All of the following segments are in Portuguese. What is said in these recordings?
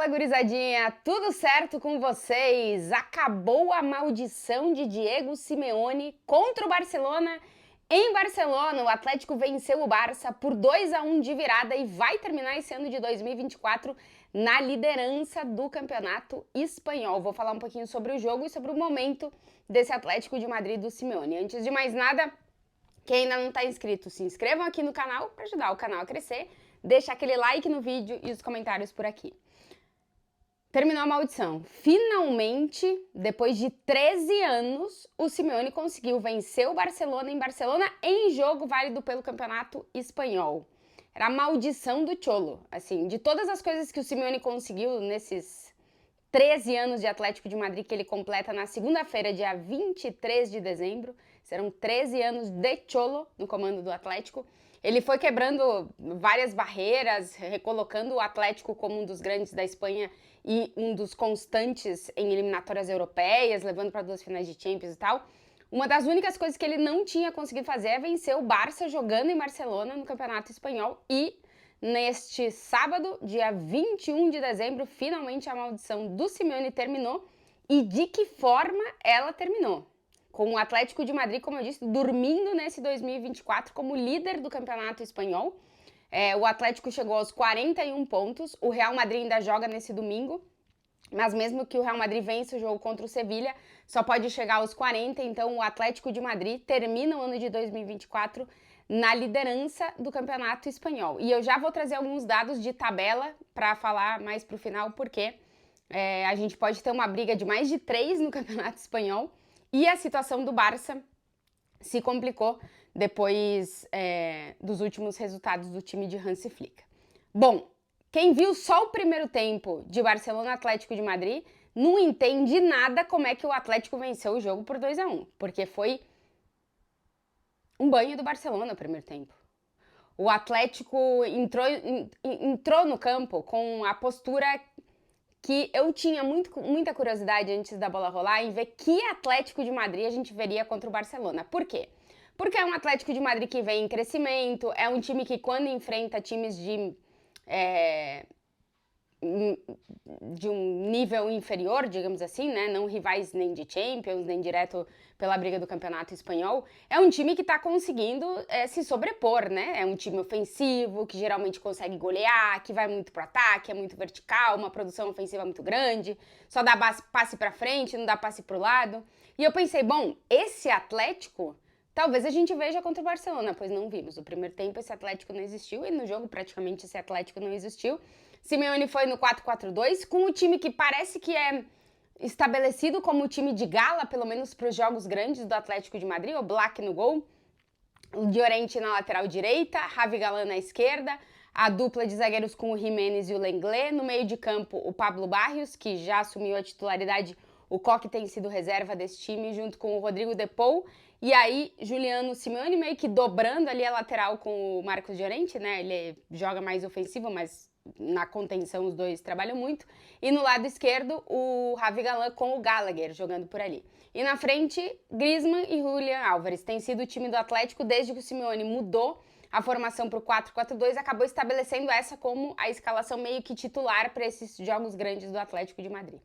gurizadinha, tudo certo com vocês? Acabou a maldição de Diego Simeone contra o Barcelona. Em Barcelona, o Atlético venceu o Barça por 2-1 de virada e vai terminar esse ano de 2024 na liderança do Campeonato Espanhol. Vou falar um pouquinho sobre o jogo e sobre o momento desse Atlético de Madrid do Simeone. Antes de mais nada, quem ainda não está inscrito, se inscrevam aqui no canal para ajudar o canal a crescer. Deixa aquele like no vídeo e os comentários por aqui. Terminou a maldição. Finalmente, depois de 13 anos, o Simeone conseguiu vencer o Barcelona em Barcelona em jogo válido pelo Campeonato Espanhol. Era a maldição do Cholo. Assim, de todas as coisas que o Simeone conseguiu nesses 13 anos de Atlético de Madrid que ele completa na segunda-feira, dia 23 de dezembro, serão 13 anos de Cholo no comando do Atlético. Ele foi quebrando várias barreiras, recolocando o Atlético como um dos grandes da Espanha e um dos constantes em eliminatórias europeias, levando para 2 finais de Champions e tal. Uma das únicas coisas que ele não tinha conseguido fazer é vencer o Barça jogando em Barcelona no Campeonato Espanhol. E neste sábado, dia 21 de dezembro, finalmente a maldição do Simeone terminou. E de que forma ela terminou? Com o Atlético de Madrid, como eu disse, dormindo nesse 2024 como líder do Campeonato Espanhol. O Atlético chegou aos 41 pontos, o Real Madrid ainda joga nesse domingo, mas mesmo que o Real Madrid vença o jogo contra o Sevilla, só pode chegar aos 40, então o Atlético de Madrid termina o ano de 2024 na liderança do Campeonato Espanhol. E eu já vou trazer alguns dados de tabela para falar mais pro final, porque a gente pode ter uma briga de mais de 3 no Campeonato Espanhol. E a situação do Barça se complicou depois dos últimos resultados do time de Hansi Flick. Bom, quem viu só o primeiro tempo de Barcelona Atlético de Madrid não entende nada como é que o Atlético venceu o jogo por 2-1, porque foi um banho do Barcelona no primeiro tempo. O Atlético entrou no campo com a postura que eu tinha muita curiosidade antes da bola rolar em ver que Atlético de Madrid a gente veria contra o Barcelona. Por quê? Porque é um Atlético de Madrid que vem em crescimento, é um time que quando enfrenta times de um nível inferior, digamos assim, né? Não rivais nem de Champions, nem direto pela briga do Campeonato Espanhol, é um time que está conseguindo se sobrepor, né? É um time ofensivo, que geralmente consegue golear, que vai muito pro ataque, é muito vertical, uma produção ofensiva muito grande, só dá passe pra frente, não dá passe pro lado. E eu pensei, bom, esse Atlético talvez a gente veja contra o Barcelona, pois não vimos. No primeiro tempo esse Atlético não existiu e no jogo praticamente esse Atlético não existiu. Simeone foi no 4-4-2 com o time que parece que é estabelecido como o time de gala, pelo menos para os jogos grandes do Atlético de Madrid, o Black no gol, o Llorente na lateral direita, Javi Galán na esquerda, a dupla de zagueiros com o Jiménez e o Lenglet, no meio de campo o Pablo Barrios, que já assumiu a titularidade, o Coque tem sido reserva desse time, junto com o Rodrigo De Paul, e aí Juliano Simeone meio que dobrando ali a lateral com o Marcos Llorente, né, ele joga mais ofensivo, mas na contenção os dois trabalham muito, e no lado esquerdo o Javi Galán com o Gallagher jogando por ali. E na frente, Griezmann e Julián Álvares. Tem sido o time do Atlético desde que o Simeone mudou a formação para o 4-4-2, acabou estabelecendo essa como a escalação meio que titular para esses jogos grandes do Atlético de Madrid.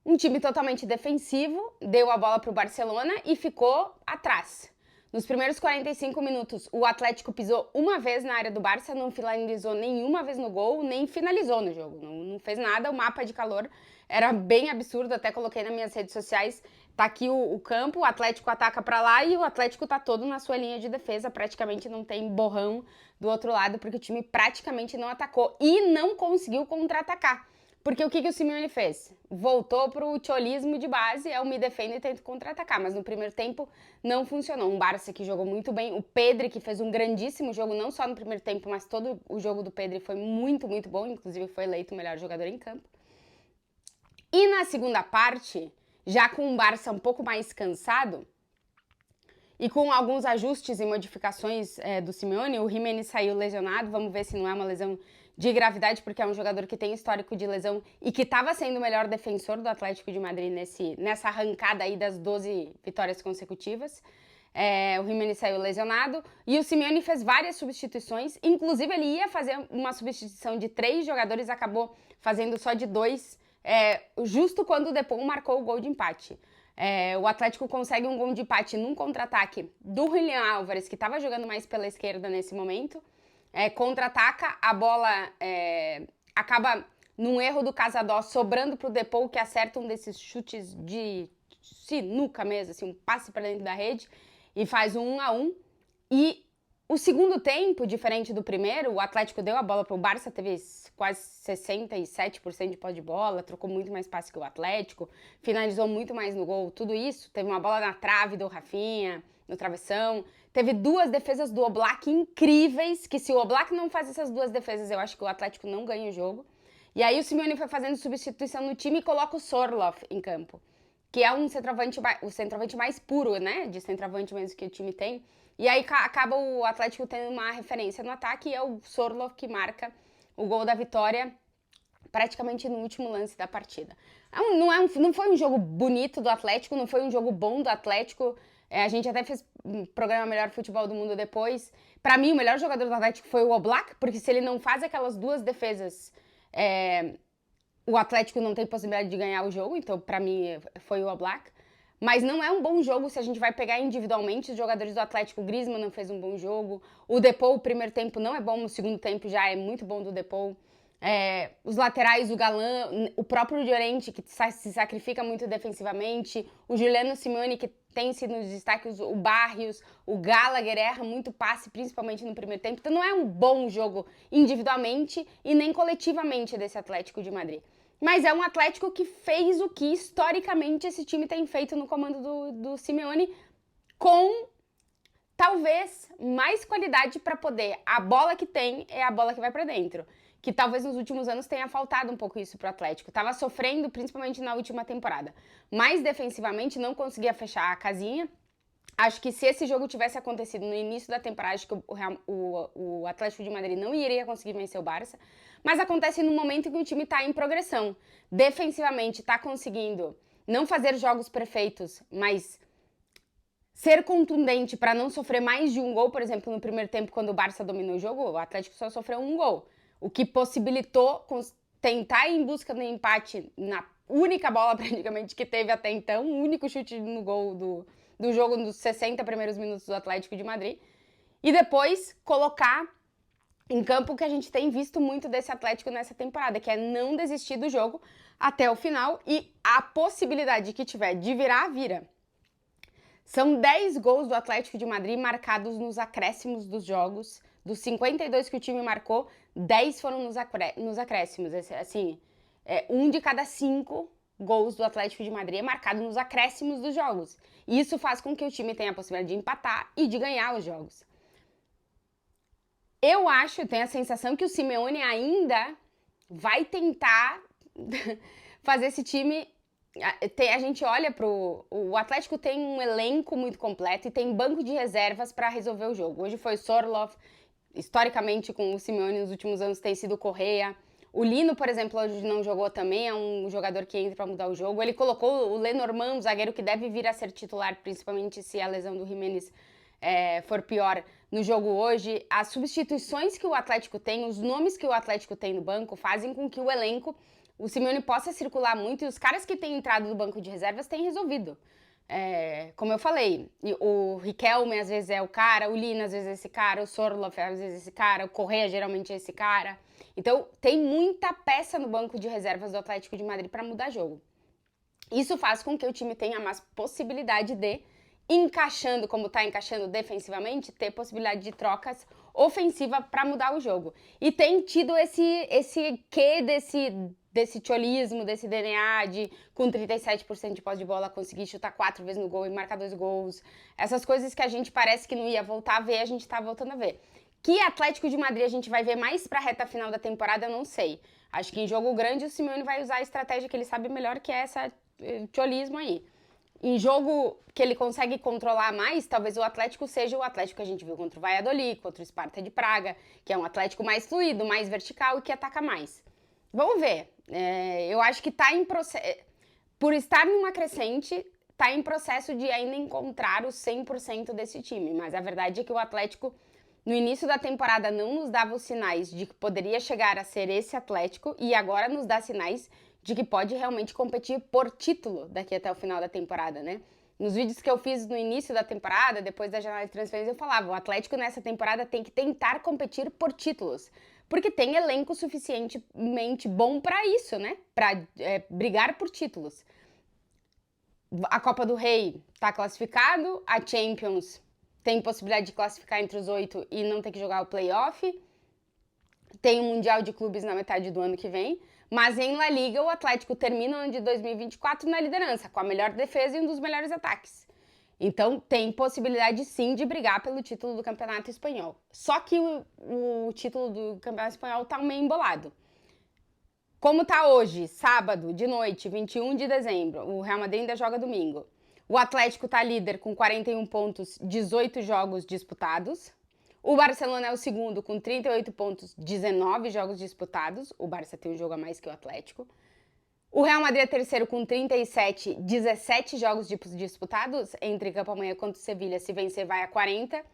Um time totalmente defensivo, deu a bola para o Barcelona e ficou atrás. Nos primeiros 45 minutos, o Atlético pisou uma vez na área do Barça, não finalizou nenhuma vez no gol, nem finalizou no jogo, não fez nada. O mapa de calor era bem absurdo, até coloquei nas minhas redes sociais. Tá aqui o campo, o Atlético ataca para lá e o Atlético tá todo na sua linha de defesa, praticamente não tem borrão do outro lado, porque o time praticamente não atacou e não conseguiu contra-atacar. Porque o que o Simeone fez? Voltou pro cholismo de base, me defendo e tento contra-atacar, mas no primeiro tempo não funcionou. Um Barça que jogou muito bem, o Pedri que fez um grandíssimo jogo, não só no primeiro tempo, mas todo o jogo do Pedri foi muito, muito bom, inclusive foi eleito o melhor jogador em campo. E na segunda parte, já com um Barça um pouco mais cansado, e com alguns ajustes e modificações do Simeone, o Jiménez saiu lesionado, vamos ver se não é uma lesão de gravidade, porque é um jogador que tem histórico de lesão e que estava sendo o melhor defensor do Atlético de Madrid nessa arrancada aí das 12 vitórias consecutivas. o Giménez saiu lesionado e o Simeone fez várias substituições, inclusive ele ia fazer uma substituição de 3 jogadores, acabou fazendo só de 2, justo quando o Depou marcou o gol de empate. O Atlético consegue um gol de empate num contra-ataque do Julián Álvares, que estava jogando mais pela esquerda nesse momento, contra-ataca, a bola acaba num erro do Casadó, sobrando pro Depou, que acerta um desses chutes de sinuca mesmo, assim, um passe para dentro da rede, e faz um 1-1. E o segundo tempo, diferente do primeiro, o Atlético deu a bola pro Barça, teve quase 67% de posse de bola, trocou muito mais passe que o Atlético, finalizou muito mais no gol, tudo isso. Teve uma bola na trave do Rafinha, no travessão. Teve 2 defesas do Oblak incríveis, que se o Oblak não faz essas 2 defesas, eu acho que o Atlético não ganha o jogo. E aí o Simeone foi fazendo substituição no time e coloca o Sorloth em campo, que é o centroavante mais puro, né, de centroavante mesmo que o time tem. E aí acaba o Atlético tendo uma referência no ataque e é o Sorloth que marca o gol da vitória praticamente no último lance da partida. Não foi um jogo bonito do Atlético, não foi um jogo bom do Atlético. A gente até fez um programa Melhor Futebol do Mundo depois. Pra mim, o melhor jogador do Atlético foi o Oblak, porque se ele não faz aquelas 2 defesas, o Atlético não tem possibilidade de ganhar o jogo, então pra mim foi o Oblak. Mas não é um bom jogo se a gente vai pegar individualmente os jogadores do Atlético. O Griezmann não fez um bom jogo. O Depou, o primeiro tempo não é bom, o segundo tempo já é muito bom do Depou. Os laterais, o Galan, o próprio Llorente, que se sacrifica muito defensivamente. O Juliano Simeone, que tem sido nos destaques, o Barrios, o Gallagher erra muito passe, principalmente no primeiro tempo. Então não é um bom jogo individualmente e nem coletivamente desse Atlético de Madrid. Mas é um Atlético que fez o que historicamente esse time tem feito no comando do Simeone, com talvez mais qualidade para poder. A bola que tem é a bola que vai para dentro. Que talvez nos últimos anos tenha faltado um pouco isso pro Atlético. Tava sofrendo, principalmente na última temporada. Mas defensivamente não conseguia fechar a casinha. Acho que se esse jogo tivesse acontecido no início da temporada, acho que o Atlético de Madrid não iria conseguir vencer o Barça. Mas acontece no momento em que o time está em progressão. Defensivamente está conseguindo não fazer jogos perfeitos, mas ser contundente para não sofrer mais de um gol. Por exemplo, no primeiro tempo, quando o Barça dominou o jogo, o Atlético só sofreu um gol. O que possibilitou tentar ir em busca do empate na única bola praticamente que teve até então, o único chute no gol do jogo nos 60 primeiros minutos do Atlético de Madrid. E depois colocar em campo o que a gente tem visto muito desse Atlético nessa temporada, que é não desistir do jogo até o final e a possibilidade que tiver de virar, vira. São 10 gols do Atlético de Madrid marcados nos acréscimos dos jogos. Dos 52 que o time marcou, 10 foram nos acréscimos. Assim, 1 de cada 5 gols do Atlético de Madrid é marcado nos acréscimos dos jogos. E isso faz com que o time tenha a possibilidade de empatar e de ganhar os jogos. Eu tenho a sensação que o Simeone ainda vai tentar fazer esse time. A gente olha o Atlético tem um elenco muito completo e tem banco de reservas para resolver o jogo. Hoje foi Sorloth, historicamente com o Simeone nos últimos anos tem sido Correa. O Lino, por exemplo, hoje não jogou também, é um jogador que entra para mudar o jogo. Ele colocou o Lenormand, um zagueiro que deve vir a ser titular, principalmente se a lesão do Giménez for pior no jogo hoje. As substituições que o Atlético tem, os nomes que o Atlético tem no banco, fazem com que o elenco, o Simeone possa circular muito e os caras que têm entrado do banco de reservas têm resolvido. Como eu falei, o Riquelme às vezes é o cara, o Lino às vezes é esse cara, o Sorloth às vezes é esse cara, o Correa geralmente é esse cara. Então tem muita peça no banco de reservas do Atlético de Madrid para mudar jogo. Isso faz com que o time tenha mais possibilidade de, encaixando como está encaixando defensivamente, ter possibilidade de trocas ofensiva para mudar o jogo. E tem tido esse quê desse tcholismo, desse DNA de, com 37% de posse de bola, conseguir chutar 4 vezes no gol e marcar 2 gols. Essas coisas que a gente parece que não ia voltar a ver, a gente tá voltando a ver. Que Atlético de Madrid a gente vai ver mais pra reta final da temporada, eu não sei. Acho que em jogo grande o Simeone vai usar a estratégia que ele sabe melhor, que é essa tcholismo aí. Em jogo que ele consegue controlar mais, talvez o Atlético seja o Atlético que a gente viu contra o Valladolid, contra o Sparta de Praga, que é um Atlético mais fluido, mais vertical e que ataca mais. Vamos ver. Eu acho que tá em processo. Por estar numa crescente, está em processo de ainda encontrar o 100% desse time, mas a verdade é que o Atlético, no início da temporada, não nos dava os sinais de que poderia chegar a ser esse Atlético e agora nos dá sinais de que pode realmente competir por título daqui até o final da temporada, né? Nos vídeos que eu fiz no início da temporada, depois da janela de transferência, eu falava, o Atlético nessa temporada tem que tentar competir por títulos, porque tem elenco suficientemente bom para isso, né? Para brigar por títulos. A Copa do Rei está classificado, a Champions tem possibilidade de classificar entre os 8 e não ter que jogar o playoff, tem o Mundial de Clubes na metade do ano que vem, mas em La Liga o Atlético termina o ano de 2024 na liderança, com a melhor defesa e um dos melhores ataques. Então tem possibilidade sim de brigar pelo título do Campeonato Espanhol. Só que o título do Campeonato Espanhol tá meio embolado. Como tá hoje, sábado, de noite, 21 de dezembro, o Real Madrid ainda joga domingo. O Atlético tá líder com 41 pontos, 18 jogos disputados. O Barcelona é o segundo com 38 pontos, 19 jogos disputados. O Barça tem um jogo a mais que o Atlético. O Real Madrid é terceiro com 37, 17 jogos disputados. Entre campo amanhã contra o Sevilha, se vencer vai a 40.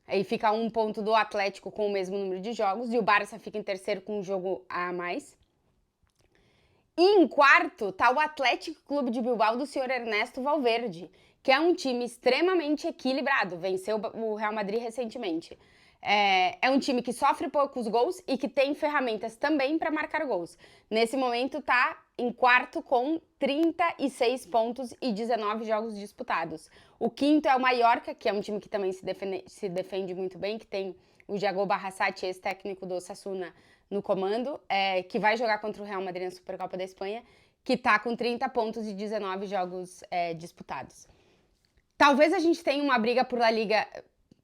Aí fica um ponto do Atlético com o mesmo número de jogos. E o Barça fica em terceiro com um jogo a mais. E em quarto tá o Atlético Clube de Bilbao do senhor Ernesto Valverde, que é um time extremamente equilibrado. Venceu o Real Madrid recentemente. É um time que sofre poucos gols e que tem ferramentas também para marcar gols. Nesse momento tá em quarto com 36 pontos e 19 jogos disputados. O quinto é o Mallorca, que é um time que também se defende muito bem, que tem o Thiago Barrasate, ex-técnico do Osasuna, no comando, que vai jogar contra o Real Madrid na Supercopa da Espanha, que tá com 30 pontos e 19 jogos disputados. Talvez a gente tenha uma briga por La Liga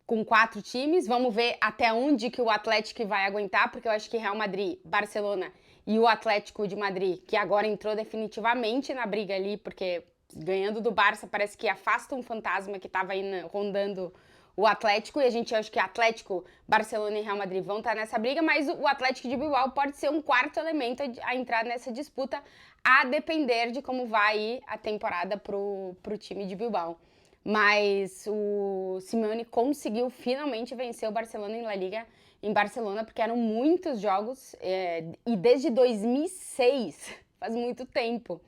com 4 times, vamos ver até onde que o Atlético vai aguentar, porque eu acho que Real Madrid, Barcelona e o Atlético de Madrid, que agora entrou definitivamente na briga ali, porque ganhando do Barça parece que afasta um fantasma que estava aí rondando o Atlético, e a gente acha que Atlético, Barcelona e Real Madrid vão estar nessa briga, mas o Atlético de Bilbao pode ser um quarto elemento a entrar nessa disputa, a depender de como vai ir a temporada pro time de Bilbao. Mas o Simeone conseguiu finalmente vencer o Barcelona em La Liga em Barcelona, porque eram muitos jogos, e desde 2006, faz muito tempo,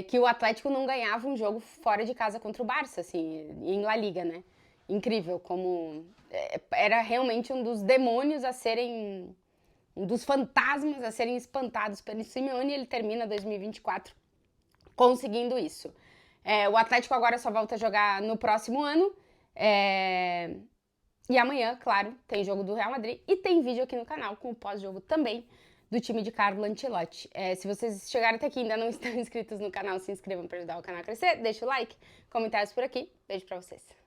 que o Atlético não ganhava um jogo fora de casa contra o Barça, assim, em La Liga, né? Incrível, como era realmente um dos demônios a serem, um dos fantasmas a serem espantados pelo Simeone, e ele termina 2024 conseguindo isso. O Atlético agora só volta a jogar no próximo ano, e amanhã, claro, tem jogo do Real Madrid e tem vídeo aqui no canal com o pós-jogo também do time de Carlo Ancelotti. Se vocês chegaram até aqui e ainda não estão inscritos no canal, se inscrevam para ajudar o canal a crescer, deixa o like, comentários por aqui, beijo pra vocês.